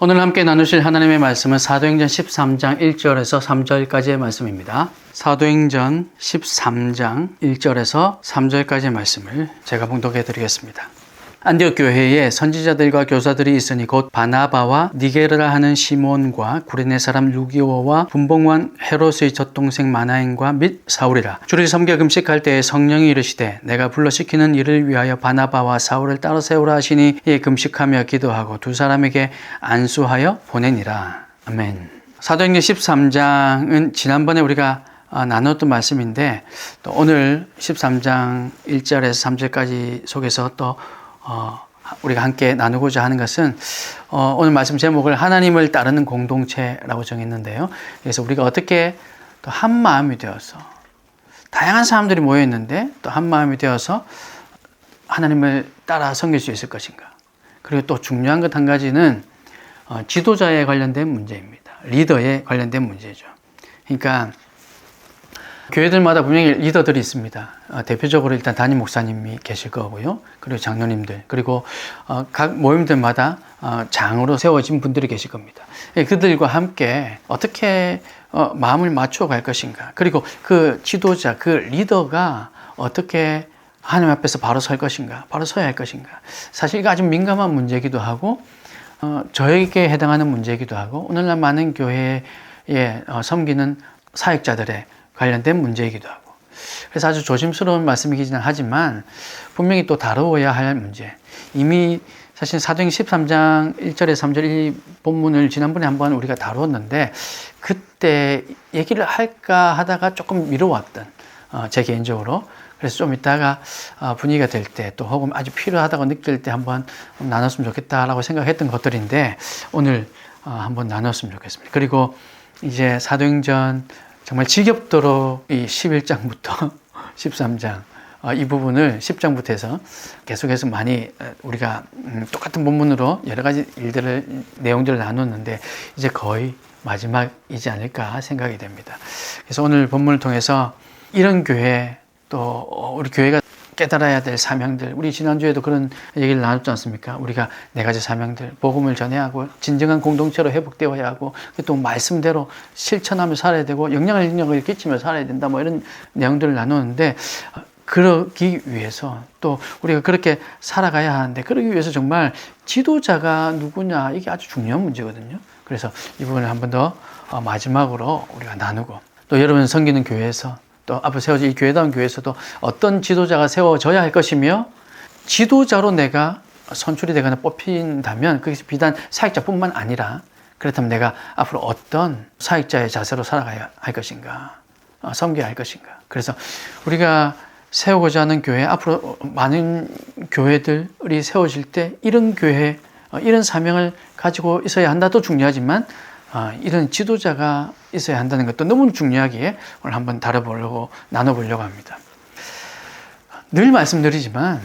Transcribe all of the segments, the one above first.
오늘 함께 나누실 하나님의 말씀은 사도행전 13장 1절에서 3절까지의 말씀입니다. 사도행전 13장 1절에서 3절까지의 말씀을 제가 봉독해 드리겠습니다. 안디옥 교회에 선지자들과 교사들이 있으니 곧 바나바와 니게르라 하는 시몬과 구레네 사람 루기오와 분봉왕 헤롯의 젖동생 마나엔과 및 사울이라. 주를 섬겨 금식할 때에 성령이 이르시되 내가 불러 시키는 일을 위하여 바나바와 사울을 따로 세우라 하시니 이에 금식하며 기도하고 두 사람에게 안수하여 보내니라. 아멘. 사도행전 13장은 지난번에 우리가 나눴던 말씀인데 또 오늘 13장 1절에서 3절까지 속에서 또 우리가 함께 나누고자 하는 것은 오늘 말씀 제목을 하나님을 따르는 공동체라고 정했는데요. 그래서 우리가 어떻게 또 한 마음이 되어서 다양한 사람들이 모여 있는데 또 한 마음이 되어서 하나님을 따라 섬길 수 있을 것인가. 그리고 또 중요한 것 한 가지는 지도자에 관련된 문제입니다. 리더에 관련된 문제죠. 그러니까 교회들마다 분명히 리더들이 있습니다. 대표적으로 일단 담임 목사님이 계실 거고요. 그리고 장로님들, 그리고 각 모임들마다 장으로 세워진 분들이 계실 겁니다. 그들과 함께 어떻게 마음을 맞춰 갈 것인가. 그리고 그 지도자, 그 리더가 어떻게 하나님 앞에서 바로 설 것인가, 바로 서야 할 것인가. 사실 이거 아주 민감한 문제이기도 하고 저에게 해당하는 문제이기도 하고 오늘날 많은 교회에 섬기는 사역자들의 관련된 문제이기도 하고, 그래서 아주 조심스러운 말씀이기는 하지만 분명히 또 다루어야 할 문제. 이미 사실 사도행 13장 1절에 3절 이 본문을 지난번에 한번 우리가 다루었는데 그때 얘기를 할까 하다가 조금 미뤄왔던 제 개인적으로, 그래서 좀 이따가 분위기가 될 때 또 혹은 아주 필요하다고 느낄 때 한번 나눴으면 좋겠다라고 생각했던 것들인데 오늘 한번 나눴으면 좋겠습니다. 그리고 이제 사도행전 정말 지겹도록 이 11장부터 13장 이 부분을 10장부터 해서 계속해서 많이 우리가 똑같은 본문으로 여러 가지 내용들을 나눴는데 이제 거의 마지막이지 않을까 생각이 됩니다. 그래서 오늘 본문을 통해서 이런 교회, 또 우리 교회가 깨달아야 될 사명들, 우리 지난주에도 그런 얘기를 나눴지 않습니까? 우리가 네 가지 사명들, 복음을 전해야 하고 진정한 공동체로 회복되어야 하고 또 말씀대로 실천하며 살아야 되고 영향력을 끼치며 살아야 된다, 뭐 이런 내용들을 나누는데 그러기 위해서 또 우리가 그렇게 살아가야 하는데 그러기 위해서 정말 지도자가 누구냐, 이게 아주 중요한 문제거든요. 그래서 이 부분을 한 번 더 마지막으로 우리가 나누고, 또 여러분 섬기는 교회에서 또 앞으로 세워질 이 교회다운 교회에서도 어떤 지도자가 세워져야 할 것이며, 지도자로 내가 선출이 되거나 뽑힌다면 그게 비단 사역자뿐만 아니라 그렇다면 내가 앞으로 어떤 사역자의 자세로 살아가야 할 것인가, 섬겨야 할 것인가. 그래서 우리가 세우고자 하는 교회, 앞으로 많은 교회들이 세워질 때 이런 교회, 이런 사명을 가지고 있어야 한다도 중요하지만 이런 지도자가 있어야 한다는 것도 너무 중요하기에 오늘 한번 나눠보려고 합니다. 늘 말씀드리지만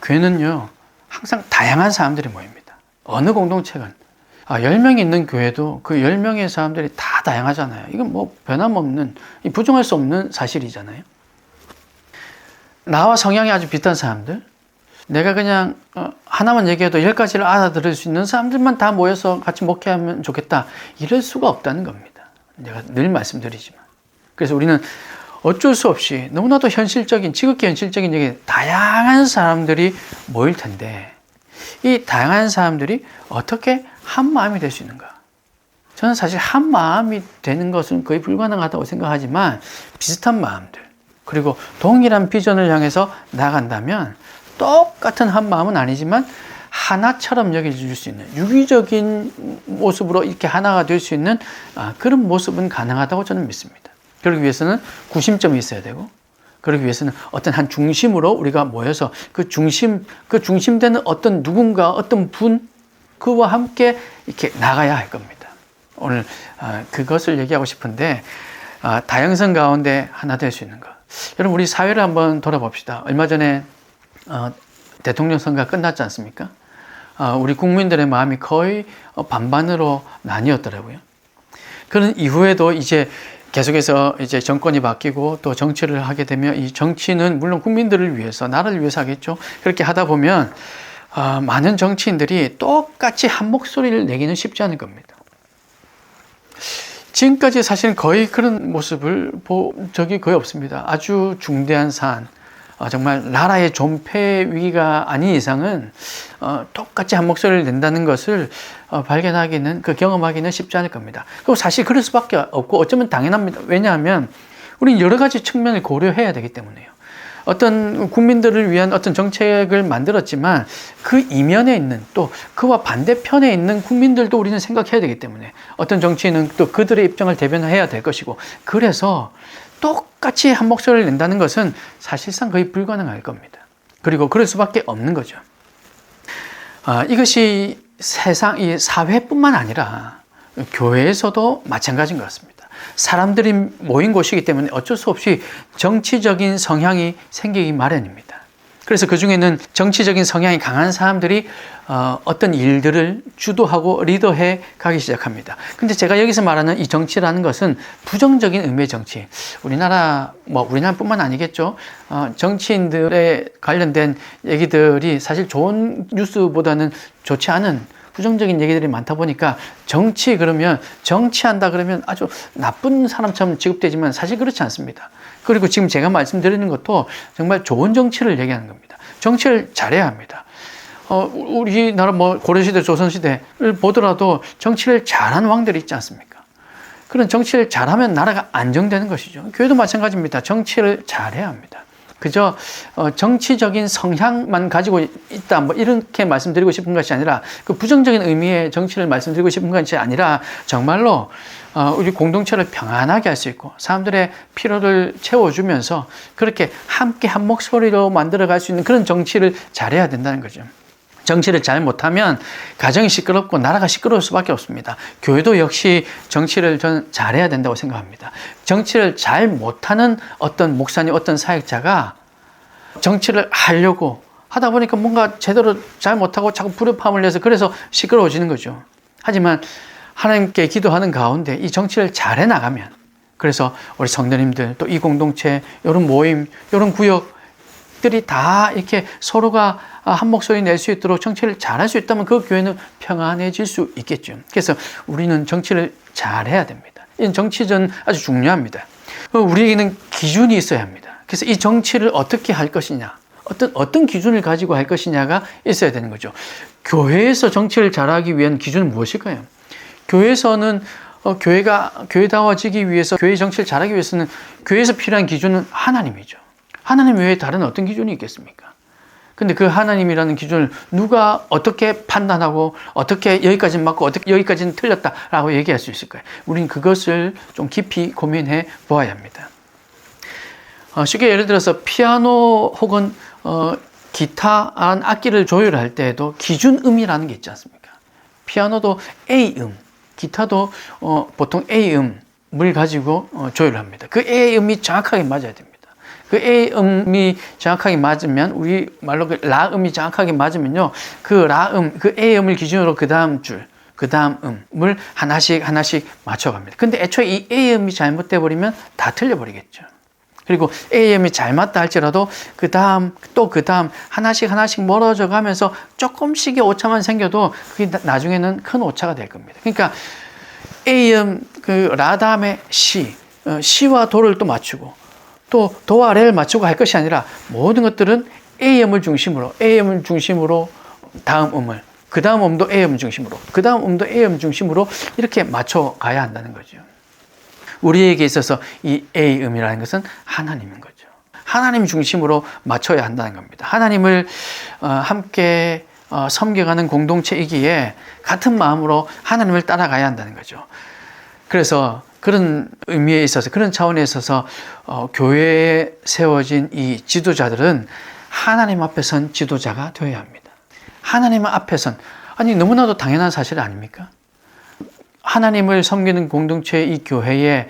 교회는요 항상 다양한 사람들이 모입니다. 어느 공동체건 10명이 있는 교회도 그 10명의 사람들이 다 다양하잖아요. 이건 뭐 변함없는, 부정할 수 없는 사실이잖아요. 나와 성향이 아주 비슷한 사람들, 내가 그냥 하나만 얘기해도 10가지를 알아들을 수 있는 사람들만 다 모여서 같이 목회하면 좋겠다, 이럴 수가 없다는 겁니다. 내가 늘 말씀드리지만. 그래서 우리는 어쩔 수 없이 너무나도 지극히 현실적인 얘기, 다양한 사람들이 모일 텐데 이 다양한 사람들이 어떻게 한 마음이 될 수 있는가? 저는 사실 한 마음이 되는 것은 거의 불가능하다고 생각하지만 비슷한 마음들, 그리고 동일한 비전을 향해서 나간다면 똑같은 한 마음은 아니지만 하나처럼 여겨질 수 있는, 유기적인 모습으로 이렇게 하나가 될 수 있는 그런 모습은 가능하다고 저는 믿습니다. 그러기 위해서는 구심점이 있어야 되고, 그러기 위해서는 어떤 한 중심으로 우리가 모여서 그 중심되는 어떤 누군가, 어떤 분, 그와 함께 이렇게 나가야 할 겁니다. 오늘 그것을 얘기하고 싶은데, 다양성 가운데 하나 될 수 있는 것. 여러분, 우리 사회를 한번 돌아봅시다. 얼마 전에 대통령 선거가 끝났지 않습니까? 우리 국민들의 마음이 거의 반반으로 나뉘었더라고요. 그런 이후에도 이제 계속해서 이제 정권이 바뀌고 또 정치를 하게 되면 이 정치는 물론 국민들을 위해서, 나라를 위해서 하겠죠. 그렇게 하다 보면 많은 정치인들이 똑같이 한 목소리를 내기는 쉽지 않을 겁니다. 지금까지 사실 거의 그런 모습을 본 적이 거의 없습니다. 아주 중대한 사안, 정말 나라의 존폐 위기가 아닌 이상은 똑같이 한 목소리를 낸다는 것을 발견하기는, 경험하기는 쉽지 않을 겁니다. 그리고 사실 그럴 수밖에 없고 어쩌면 당연합니다. 왜냐하면 우리는 여러 가지 측면을 고려해야 되기 때문에요. 어떤 국민들을 위한 어떤 정책을 만들었지만 그 이면에 있는, 또 그와 반대편에 있는 국민들도 우리는 생각해야 되기 때문에 어떤 정치인은 또 그들의 입장을 대변해야 될 것이고, 그래서 똑같이 한 목소리를 낸다는 것은 사실상 거의 불가능할 겁니다. 그리고 그럴 수밖에 없는 거죠. 이것이 이 사회뿐만 아니라 교회에서도 마찬가지인 것 같습니다. 사람들이 모인 곳이기 때문에 어쩔 수 없이 정치적인 성향이 생기기 마련입니다. 그래서 그 중에는 정치적인 성향이 강한 사람들이 어떤 일들을 주도하고 리더해 가기 시작합니다. 근데 제가 여기서 말하는 이 정치라는 것은 부정적인 의미의 정치. 우리나라뿐만 아니겠죠. 정치인들에 관련된 얘기들이 사실 좋은 뉴스보다는 좋지 않은 부정적인 얘기들이 많다 보니까 정치한다 그러면 아주 나쁜 사람처럼 취급되지만 사실 그렇지 않습니다. 그리고 지금 제가 말씀드리는 것도 정말 좋은 정치를 얘기하는 겁니다. 정치를 잘해야 합니다. 우리나라 고려시대, 조선시대를 보더라도 정치를 잘한 왕들이 있지 않습니까? 그런 정치를 잘하면 나라가 안정되는 것이죠. 교회도 마찬가지입니다. 정치를 잘해야 합니다. 그저 정치적인 성향만 가지고 있다, 이렇게 말씀드리고 싶은 것이 아니라, 그 부정적인 의미의 정치를 말씀드리고 싶은 것이 아니라, 정말로 우리 공동체를 평안하게 할 수 있고 사람들의 필요를 채워주면서 그렇게 함께 한 목소리로 만들어갈 수 있는 그런 정치를 잘해야 된다는 거죠. 정치를 잘 못하면 가정이 시끄럽고 나라가 시끄러울 수밖에 없습니다. 교회도 역시 정치를 저는 잘해야 된다고 생각합니다. 정치를 잘 못하는 어떤 목사님, 어떤 사역자가 정치를 하려고 하다 보니까 뭔가 제대로 잘 못하고 자꾸 불협화음을 내서 그래서 시끄러워지는 거죠. 하지만 하나님께 기도하는 가운데 이 정치를 잘해 나가면, 그래서 우리 성도님들, 또 이 공동체, 이런 모임, 이런 구역들이 다 이렇게 서로가 한 목소리 낼 수 있도록 정치를 잘할 수 있다면 그 교회는 평안해질 수 있겠죠. 그래서 우리는 정치를 잘해야 됩니다. 이 정치는 아주 중요합니다. 우리에게는 기준이 있어야 합니다. 그래서 이 정치를 어떻게 할 것이냐, 어떤 기준을 가지고 할 것이냐가 있어야 되는 거죠. 교회에서 정치를 잘하기 위한 기준은 무엇일까요? 교회에서는 교회가 교회다워지기 위해서, 교회 정치를 잘하기 위해서는 교회에서 필요한 기준은 하나님이죠. 하나님 외에 다른 어떤 기준이 있겠습니까? 근데 그 하나님이라는 기준을 누가 어떻게 판단하고 어떻게 여기까지는 맞고 어떻게 여기까지는 틀렸다라고 얘기할 수 있을까요? 우리는 그것을 좀 깊이 고민해 보아야 합니다. 쉽게 예를 들어서 피아노 혹은 기타라는 악기를 조율할 때에도 기준음이라는 게 있지 않습니까? 피아노도 A음, 기타도 보통 A음을 가지고 조율합니다. 그 A음이 정확하게 맞아야 됩니다. 그 A음이 정확하게 맞으면, 우리 말로 그 라음이 정확하게 맞으면요, 그 라음, 그 A음을 기준으로 그 다음 줄, 그 다음 음을 하나씩 맞춰갑니다. 근데 애초에 이 A음이 잘못돼 버리면 다 틀려버리겠죠. 그리고 A음이 잘 맞다 할지라도 그 다음 또 그 다음 하나씩 멀어져 가면서 조금씩의 오차만 생겨도 그게 나중에는 큰 오차가 될 겁니다. 그러니까 A음, 그 라 다음에 C와 도를 또 맞추고, 또 도와 레를 맞추고 할 것이 아니라 모든 것들은 A음을 중심으로 다음 음을, 그 다음 음도 A음 중심으로, 그 다음 음도 A음 중심으로 이렇게 맞춰가야 한다는 거죠. 우리에게 있어서 이 A음이라는 것은 하나님인 거죠. 하나님 중심으로 맞춰야 한다는 겁니다. 하나님을 함께 섬겨가는 공동체이기에 같은 마음으로 하나님을 따라가야 한다는 거죠. 그래서 그런 의미에 있어서, 그런 차원에 있어서 교회에 세워진 이 지도자들은 하나님 앞에 선 지도자가 되어야 합니다. 하나님 앞에 선, 너무나도 당연한 사실 아닙니까? 하나님을 섬기는 공동체의 이 교회의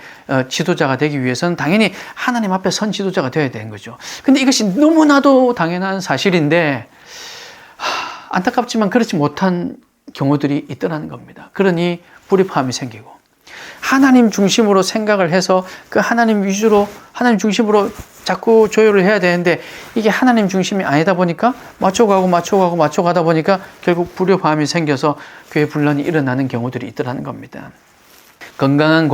지도자가 되기 위해서는 당연히 하나님 앞에 선 지도자가 되어야 되는 거죠. 근데 이것이 너무나도 당연한 사실인데 안타깝지만 그렇지 못한 경우들이 있더라는 겁니다. 그러니 불협화음이 생기고, 하나님 중심으로 생각을 해서 그 하나님 위주로, 하나님 중심으로 자꾸 조율을 해야 되는데 이게 하나님 중심이 아니다 보니까 맞춰가다 보니까 결국 불협화음이 생겨서 교회 분란이 일어나는 경우들이 있더라는 겁니다. 건강한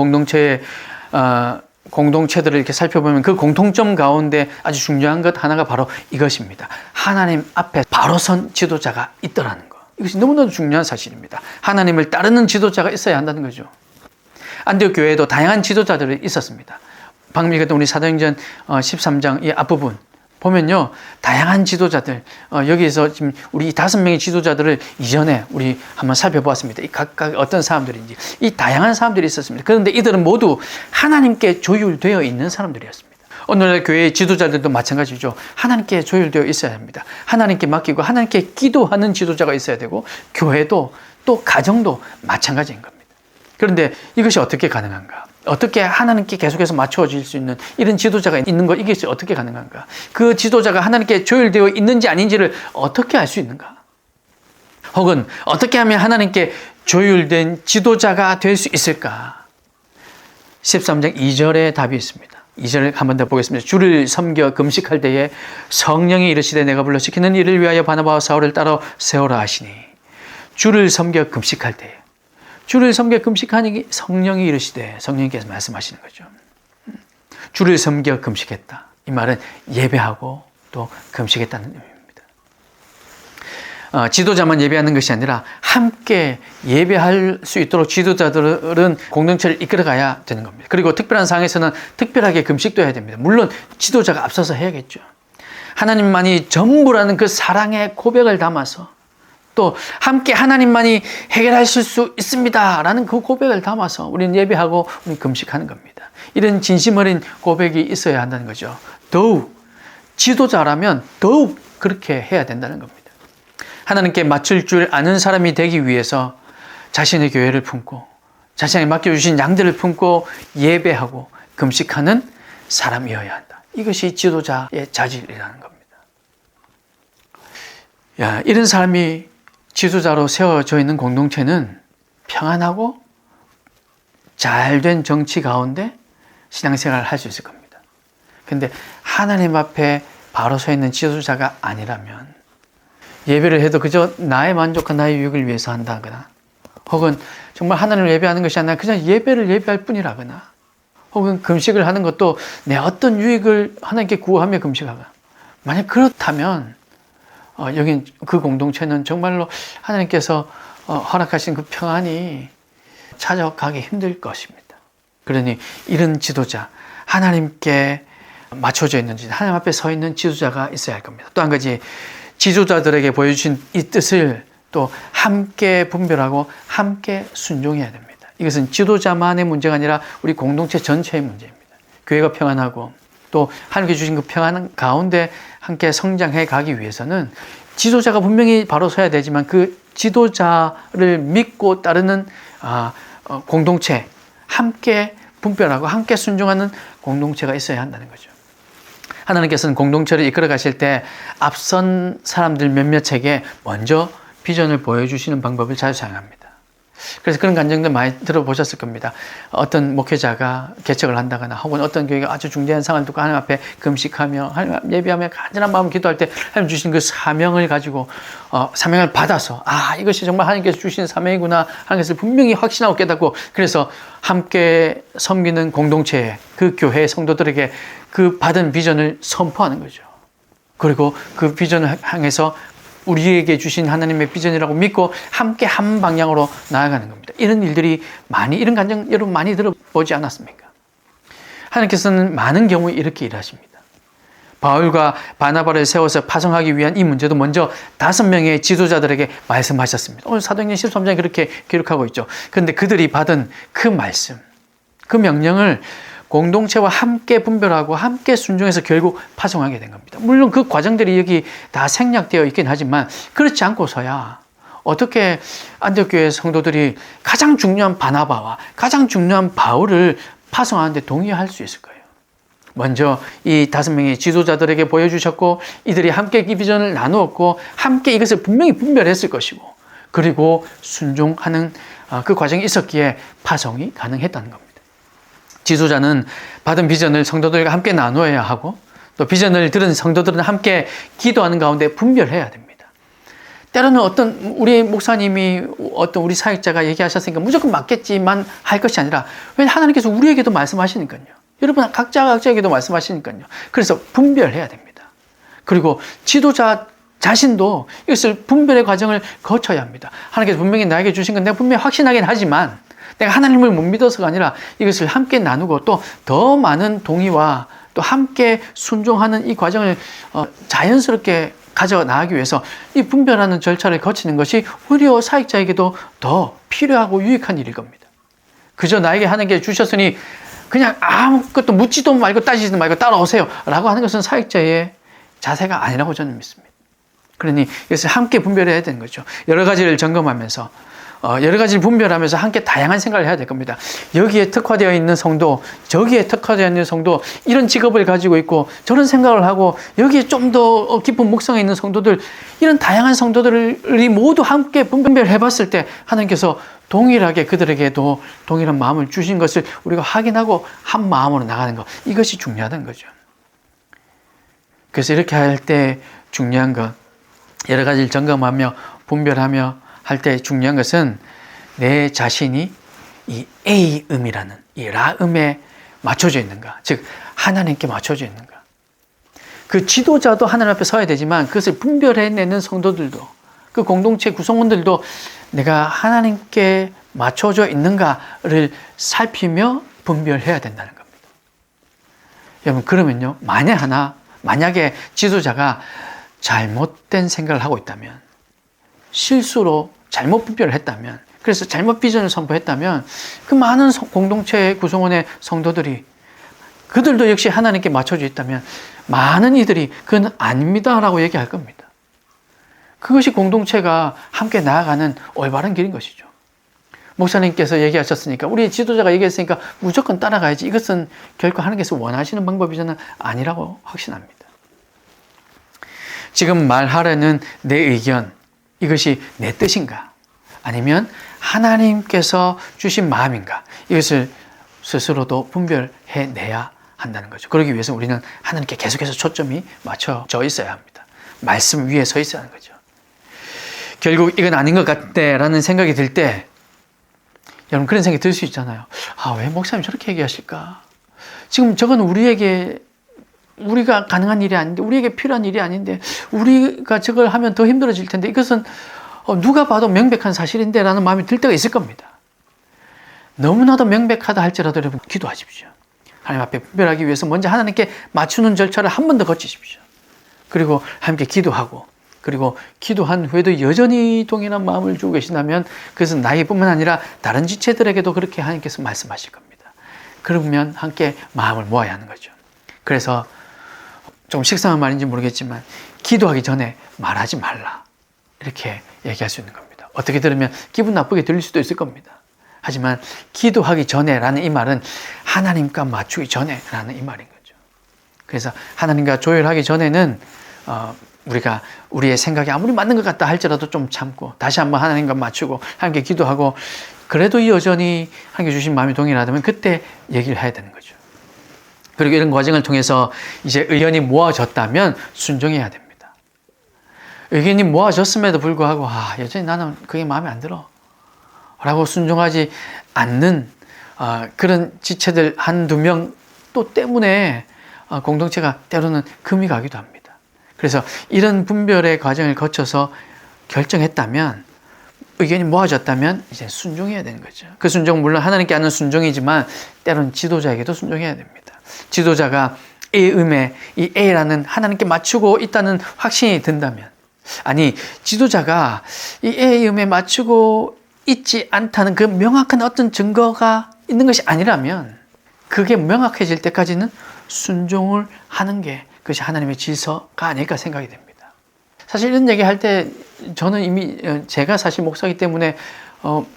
공동체들을 이렇게 살펴보면 그 공통점 가운데 아주 중요한 것 하나가 바로 이것입니다. 하나님 앞에 바로 선 지도자가 있더라는 것. 이것이 너무나도 중요한 사실입니다. 하나님을 따르는 지도자가 있어야 한다는 거죠. 안디옥 교회에도 다양한 지도자들이 있었습니다. 방금 읽었던 우리 사도행전 13장 이 앞부분 보면요, 다양한 지도자들, 여기에서 지금 우리 5명의 지도자들을 이전에 우리 한번 살펴보았습니다. 이 각각 어떤 사람들인지, 이 다양한 사람들이 있었습니다. 그런데 이들은 모두 하나님께 조율되어 있는 사람들이었습니다. 오늘날 교회의 지도자들도 마찬가지죠. 하나님께 조율되어 있어야 합니다. 하나님께 맡기고 하나님께 기도하는 지도자가 있어야 되고, 교회도 또 가정도 마찬가지인 겁니다. 그런데 이것이 어떻게 가능한가? 어떻게 하나님께 계속해서 맞춰질 수 있는 이런 지도자가 있는 것, 이게 어떻게 가능한가? 그 지도자가 하나님께 조율되어 있는지 아닌지를 어떻게 알 수 있는가? 혹은 어떻게 하면 하나님께 조율된 지도자가 될 수 있을까? 13장 2절에 답이 있습니다. 2절을 한 번 더 보겠습니다. 주를 섬겨 금식할 때에 성령이 이르시되 내가 불러 시키는 일을 위하여 바나바와 사울을 따라 세우라 하시니, 주를 섬겨 금식할 때에, 주를 섬겨 금식하니 성령이 이르시되, 성령님께서 말씀하시는 거죠. 주를 섬겨 금식했다. 이 말은 예배하고 또 금식했다는 의미입니다. 지도자만 예배하는 것이 아니라 함께 예배할 수 있도록 지도자들은 공동체를 이끌어가야 되는 겁니다. 그리고 특별한 상황에서는 특별하게 금식도 해야 됩니다. 물론 지도자가 앞서서 해야겠죠. 하나님만이 전부라는 그 사랑의 고백을 담아서, 또 함께 하나님만이 해결하실 수 있습니다 라는 그 고백을 담아서 우리는 예배하고 우리는 금식하는 겁니다. 이런 진심 어린 고백이 있어야 한다는 거죠. 더욱 지도자라면 더욱 그렇게 해야 된다는 겁니다. 하나님께 맞출 줄 아는 사람이 되기 위해서 자신의 교회를 품고 자신에게 맡겨주신 양들을 품고 예배하고 금식하는 사람이어야 한다. 이것이 지도자의 자질이라는 겁니다. 이런 사람이 지도자로 세워져 있는 공동체는 평안하고 잘된 정치 가운데 신앙생활을 할 수 있을 겁니다. 그런데 하나님 앞에 바로 서 있는 지도자가 아니라면 예배를 해도 그저 나의 만족과 나의 유익을 위해서 한다거나, 혹은 정말 하나님을 예배하는 것이 아니라 그냥 예배를 예배할 뿐이라거나, 혹은 금식을 하는 것도 내 어떤 유익을 하나님께 구하며 금식하거나, 만약 그렇다면 여긴 그 공동체는 정말로 하나님께서 허락하신 그 평안이 찾아가기 힘들 것입니다. 그러니 이런 지도자, 하나님께 맞춰져 있는지, 하나님 앞에 서 있는 지도자가 있어야 할 겁니다. 또 한 가지, 지도자들에게 보여주신 이 뜻을 또 함께 분별하고 함께 순종해야 됩니다. 이것은 지도자만의 문제가 아니라 우리 공동체 전체의 문제입니다. 교회가 평안하고 또 하나님께 주신 그 평안 가운데 함께 성장해 가기 위해서는 지도자가 분명히 바로 서야 되지만 그 지도자를 믿고 따르는 공동체, 함께 분별하고 함께 순종하는 공동체가 있어야 한다는 거죠. 하나님께서는 공동체를 이끌어 가실 때 앞선 사람들 몇몇에게 먼저 비전을 보여주시는 방법을 자주 사용합니다. 그래서 그런 간증들 많이 들어보셨을 겁니다. 어떤 목회자가 개척을 한다거나, 혹은 어떤 교회가 아주 중대한 상황을 두고 하나님 앞에 금식하며 하나님 예배하며 간절한 마음으로 기도할 때 하나님 주신 그 사명을 가지고 사명을 받아서 이것이 정말 하나님께서 주신 사명이구나 하는 것을 분명히 확신하고 깨닫고, 그래서 함께 섬기는 공동체에, 그 교회의 성도들에게 그 받은 비전을 선포하는 거죠. 그리고 그 비전을 향해서 우리에게 주신 하나님의 비전이라고 믿고 함께 한 방향으로 나아가는 겁니다. 이런 일들이 이런 간증 여러분 많이 들어보지 않았습니까? 하나님께서는 많은 경우에 이렇게 일하십니다. 바울과 바나바를 세워서 파송하기 위한 이 문제도 먼저 5명의 지도자들에게 말씀하셨습니다. 오늘 사도행전 13장에 그렇게 기록하고 있죠. 그런데 그들이 받은 그 말씀, 그 명령을 공동체와 함께 분별하고 함께 순종해서 결국 파송하게 된 겁니다. 물론 그 과정들이 여기 다 생략되어 있긴 하지만, 그렇지 않고서야 어떻게 안디옥 교회 성도들이 가장 중요한 바나바와 가장 중요한 바울을 파송하는데 동의할 수 있을 거예요. 먼저 이 5명의 지도자들에게 보여주셨고, 이들이 함께 이 비전을 나누었고 함께 이것을 분명히 분별했을 것이고, 그리고 순종하는 그 과정이 있었기에 파송이 가능했다는 겁니다. 지도자는 받은 비전을 성도들과 함께 나누어야 하고 또 비전을 들은 성도들은 함께 기도하는 가운데 분별해야 됩니다. 때로는 어떤 우리 목사님이 어떤 우리 사역자가 얘기하셨으니까 무조건 맞겠지만 할 것이 아니라 왜 하나님께서 우리에게도 말씀하시니까요. 여러분 각자에게도 말씀하시니까요. 그래서 분별해야 됩니다. 그리고 지도자 자신도 이것을 분별의 과정을 거쳐야 합니다. 하나님께서 분명히 나에게 주신 건 내가 분명히 확신하긴 하지만 내가 하나님을 못 믿어서가 아니라 이것을 함께 나누고 또 더 많은 동의와 또 함께 순종하는 이 과정을 자연스럽게 가져나가기 위해서 이 분별하는 절차를 거치는 것이 오히려 사역자에게도 더 필요하고 유익한 일일 겁니다. 그저 나에게 하나님께 주셨으니 그냥 아무것도 묻지도 말고 따지지도 말고 따라오세요 라고 하는 것은 사역자의 자세가 아니라고 저는 믿습니다. 그러니 이것을 함께 분별해야 되는 거죠. 여러 가지를 점검하면서 여러 가지를 분별하면서 함께 다양한 생각을 해야 될 겁니다. 여기에 특화되어 있는 성도, 저기에 특화되어 있는 성도, 이런 직업을 가지고 있고 저런 생각을 하고 여기에 좀 더 깊은 묵상에 있는 성도들, 이런 다양한 성도들이 모두 함께 분별해 봤을 때 하나님께서 동일하게 그들에게도 동일한 마음을 주신 것을 우리가 확인하고 한 마음으로 나가는 것, 이것이 중요하다는 거죠. 그래서 이렇게 할 때 중요한 것, 여러 가지를 점검하며 분별하며 할 때 중요한 것은 내 자신이 이 A음이라는 이 라음에 맞춰져 있는가, 즉 하나님께 맞춰져 있는가. 그 지도자도 하나님 앞에 서야 되지만 그것을 분별해내는 성도들도, 그 공동체 구성원들도 내가 하나님께 맞춰져 있는가를 살피며 분별해야 된다는 겁니다. 여러분 그러면요, 만약에 지도자가 잘못된 생각을 하고 있다면, 실수로 잘못 분별을 했다면, 그래서 잘못 비전을 선포했다면 그 많은 공동체 구성원의 성도들이 그들도 역시 하나님께 맞춰져 있다면 많은 이들이 그건 아닙니다 라고 얘기할 겁니다. 그것이 공동체가 함께 나아가는 올바른 길인 것이죠. 목사님께서 얘기하셨으니까, 우리 지도자가 얘기했으니까 무조건 따라가야지, 이것은 결코 하나님께서 원하시는 방법이 저는 아니라고 확신합니다. 지금 말하려는 내 의견, 이것이 내 뜻인가? 아니면 하나님께서 주신 마음인가? 이것을 스스로도 분별해내야 한다는 거죠. 그러기 위해서 우리는 하나님께 계속해서 초점이 맞춰져 있어야 합니다. 말씀 위에 서 있어야 하는 거죠. 결국 이건 아닌 것 같다라는 생각이 들 때, 여러분 그런 생각이 들 수 있잖아요. 왜 목사님 저렇게 얘기하실까? 지금 저건 우리가 가능한 일이 아닌데, 우리에게 필요한 일이 아닌데, 우리가 저걸 하면 더 힘들어질 텐데, 이것은 누가 봐도 명백한 사실인데 라는 마음이 들 때가 있을 겁니다. 너무나도 명백하다 할지라도 여러분 기도하십시오. 하나님 앞에 분별하기 위해서 먼저 하나님께 맞추는 절차를 한 번 더 거치십시오. 그리고 함께 기도하고, 그리고 기도한 후에도 여전히 동일한 마음을 주고 계시다면 그것은 나에게뿐만 아니라 다른 지체들에게도 그렇게 하나님께서 말씀하실 겁니다. 그러면 함께 마음을 모아야 하는 거죠. 그래서 좀 식상한 말인지 모르겠지만 기도하기 전에 말하지 말라, 이렇게 얘기할 수 있는 겁니다. 어떻게 들으면 기분 나쁘게 들릴 수도 있을 겁니다. 하지만 기도하기 전에라는 이 말은 하나님과 맞추기 전에라는 이 말인 거죠. 그래서 하나님과 조율하기 전에는 우리가 우리의 생각이 아무리 맞는 것 같다 할지라도 좀 참고 다시 한번 하나님과 맞추고 함께 기도하고, 그래도 여전히 하나님께 주신 마음이 동일하다면 그때 얘기를 해야 되는 거죠. 그리고 이런 과정을 통해서 이제 의견이 모아졌다면 순종해야 됩니다. 의견이 모아졌음에도 불구하고 여전히 나는 그게 마음에 안 들어 라고 순종하지 않는 그런 지체들 한두 명 또 때문에 공동체가 때로는 금이 가기도 합니다. 그래서 이런 분별의 과정을 거쳐서 결정했다면, 의견이 모아졌다면 이제 순종해야 되는 거죠. 그 순종은 물론 하나님께 하는 순종이지만 때로는 지도자에게도 순종해야 됩니다. 지도자가 A음에 이 A라는 하나님께 맞추고 있다는 확신이 든다면, 아니 지도자가 이 A음에 맞추고 있지 않다는 그 명확한 어떤 증거가 있는 것이 아니라면 그게 명확해질 때까지는 순종을 하는 게 그것이 하나님의 질서가 아닐까 생각이 됩니다. 사실 이런 얘기할 때 저는 이미 제가 사실 목사이기 때문에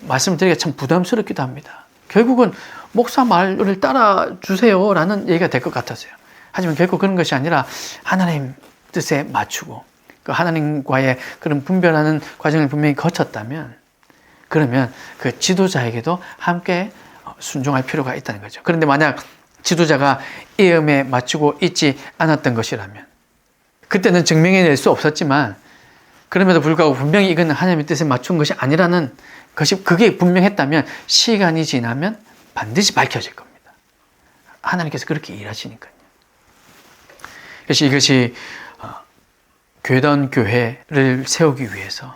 말씀드리기가 참 부담스럽기도 합니다. 결국은 목사 말을 따라주세요 라는 얘기가 될 것 같았어요. 하지만 결코 그런 것이 아니라 하나님 뜻에 맞추고 그 하나님과의 그런 분별하는 과정을 분명히 거쳤다면, 그러면 그 지도자에게도 함께 순종할 필요가 있다는 거죠. 그런데 만약 지도자가 이음에 맞추고 있지 않았던 것이라면, 그때는 증명해낼 수 없었지만 그럼에도 불구하고 분명히 이건 하나님의 뜻에 맞춘 것이 아니라는 것이 그게 분명했다면 시간이 지나면 반드시 밝혀질 겁니다. 하나님께서 그렇게 일하시니까요. 그래서 이것이 교회다운 교회를 세우기 위해서,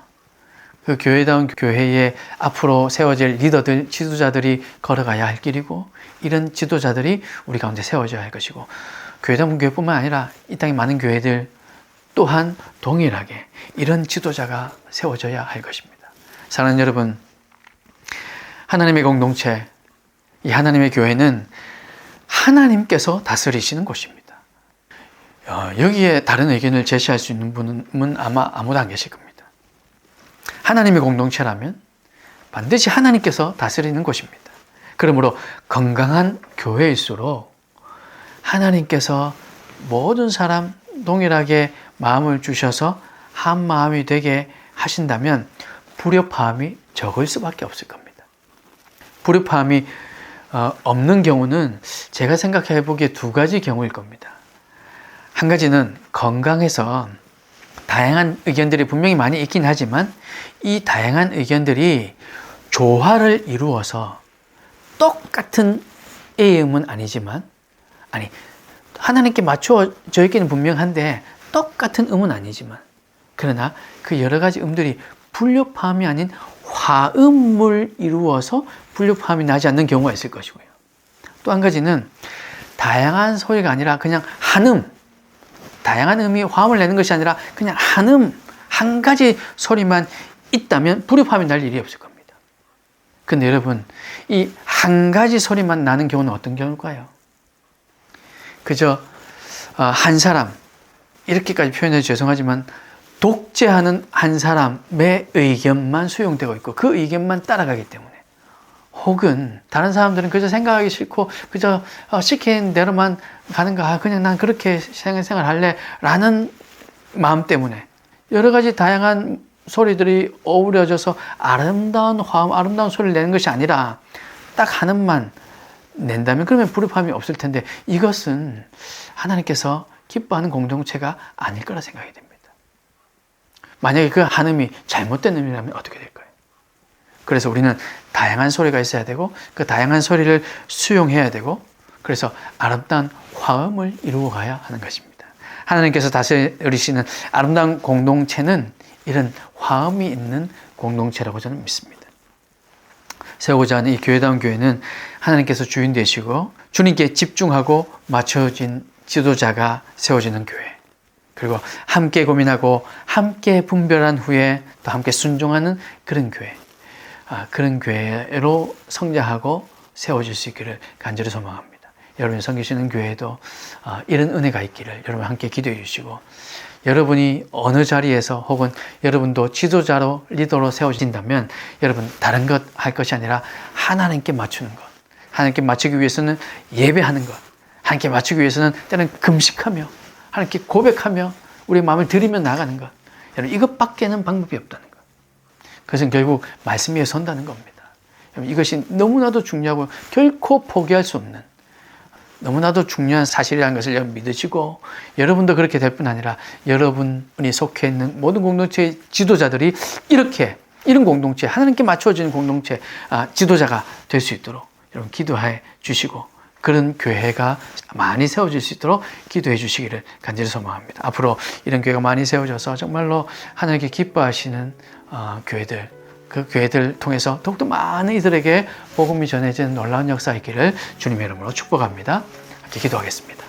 그 교회다운 교회에 앞으로 세워질 리더들, 지도자들이 걸어가야 할 길이고, 이런 지도자들이 우리 가운데 세워져야 할 것이고, 교회다운 교회뿐만 아니라 이 땅의 많은 교회들 또한 동일하게 이런 지도자가 세워져야 할 것입니다. 사랑하는 여러분, 하나님의 공동체, 이 하나님의 교회는 하나님께서 다스리시는 곳입니다. 여기에 다른 의견을 제시할 수 있는 분은 아마 아무도 안 계실 겁니다. 하나님의 공동체라면 반드시 하나님께서 다스리는 곳입니다. 그러므로 건강한 교회일수록 하나님께서 모든 사람 동일하게 마음을 주셔서 한 마음이 되게 하신다면 불협화음이 적을 수밖에 없을 겁니다. 불협화음이 없는 경우는 제가 생각해 보기에 두 가지 경우일 겁니다. 한 가지는 건강해서 다양한 의견들이 분명히 많이 있긴 하지만 이 다양한 의견들이 조화를 이루어서 똑같은 A음은 아니지만, 하나님께 맞춰져 있기는 분명한데 똑같은 음은 아니지만, 그러나 그 여러 가지 음들이 불협화음이 아닌 화음을 이루어서 불협화음이 나지 않는 경우가 있을 것이고요. 또 한 가지는 다양한 소리가 아니라 그냥 한음, 다양한 음이 화음을 내는 것이 아니라 그냥 한음, 한 가지 소리만 있다면 불협화음이 날 일이 없을 겁니다. 근데 여러분, 이 한 가지 소리만 나는 경우는 어떤 경우일까요? 그저 한 사람, 이렇게까지 표현해서 죄송하지만 독재하는 한 사람의 의견만 수용되고 있고 그 의견만 따라가기 때문에, 혹은 다른 사람들은 그저 생각하기 싫고 그저 시킨 대로만 가는가, 그냥 난 그렇게 생활할래 라는 마음 때문에 여러 가지 다양한 소리들이 어우러져서 아름다운 화음, 아름다운 소리를 내는 것이 아니라 딱 한음만 낸다면 그러면 불협화음이 없을 텐데, 이것은 하나님께서 기뻐하는 공동체가 아닐 거라 생각이 됩니다. 만약에 그 한음이 잘못된 음이라면 어떻게 될까요? 그래서 우리는 다양한 소리가 있어야 되고 그 다양한 소리를 수용해야 되고, 그래서 아름다운 화음을 이루어 가야 하는 것입니다. 하나님께서 다스리시는 아름다운 공동체는 이런 화음이 있는 공동체라고 저는 믿습니다. 세우고자 하는 이 교회다운 교회는 하나님께서 주인 되시고 주님께 집중하고 맞춰진 지도자가 세워지는 교회, 그리고 함께 고민하고 함께 분별한 후에 또 함께 순종하는 그런 교회, 그런 교회로 성장하고 세워질 수 있기를 간절히 소망합니다. 여러분이 섬기시는 교회에도 이런 은혜가 있기를 여러분 함께 기도해 주시고, 여러분이 어느 자리에서 혹은 여러분도 지도자로 리더로 세워진다면 여러분 다른 것 할 것이 아니라 하나님께 맞추는 것, 하나님께 맞추기 위해서는 예배하는 것, 하나님께 맞추기 위해서는 때는 금식하며 하나님께 고백하며 우리 마음을 들이며 나가는 것, 여러분 이것밖에는 방법이 없다는 것. 그것은 결국 말씀 위에 선다는 겁니다. 여러분 이것이 너무나도 중요하고 결코 포기할 수 없는 너무나도 중요한 사실이라는 것을 여러분 믿으시고, 여러분도 그렇게 될 뿐 아니라 여러분이 속해 있는 모든 공동체의 지도자들이 이런 공동체, 하나님께 맞춰지는 공동체 지도자가 될 수 있도록 여러분 기도해 주시고, 그런 교회가 많이 세워질 수 있도록 기도해 주시기를 간절히 소망합니다. 앞으로 이런 교회가 많이 세워져서 정말로 하나님께 기뻐하시는 교회들, 그 교회들 통해서 더욱더 많은 이들에게 복음이 전해지는 놀라운 역사 있기를 주님의 이름으로 축복합니다. 함께 기도하겠습니다.